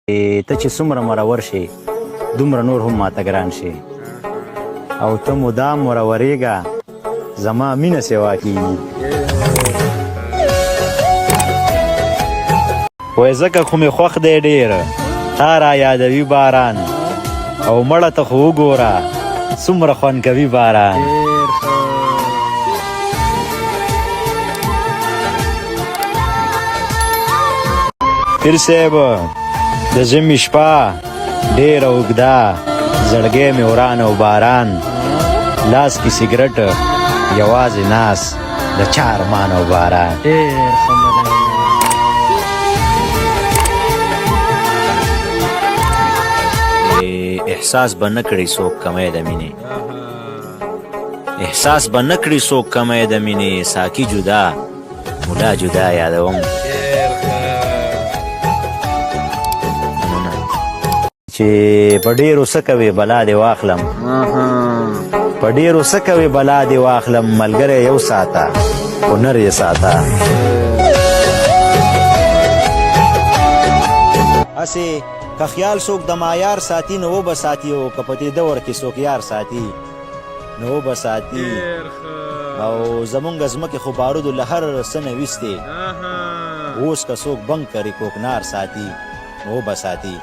ته چې څومره مرور شي دومره نور هم ماته ګران شي او ته مدام مرورېږه زما مینه سیوا کېږي وایي ځکه خو مې خوښ دی ډېر تا را یادوي باران او مړه ته خو وګوره څومره خوند کوي باران پیر صاحب د ژمي شپه ډېره اوږده زړګی مې وران او باران لاس کې سګرټ یوازې ناس د چا ارمان او باران احساس به نه کړي څوک کمی د مینې احساس به نه کړي څوک کمی د مینې ساقي جدا ملا جدا یادوم چې په ډېرو څه کوې بلا دې واخلم په ډېرو څه کوې بلا دې واخلم ملګری یو ساته هنر یې ساته هسې که خیال څوک د معیار ساتي نو وبه ساتي او که په دې دور کې څوک یار ساتي نو وبه ساتي او زمونږ ځمکې خو بارودو له هر څه نه ویستې اوس که څوک بنګ کري کوکنار ساتي نو وبه ساتي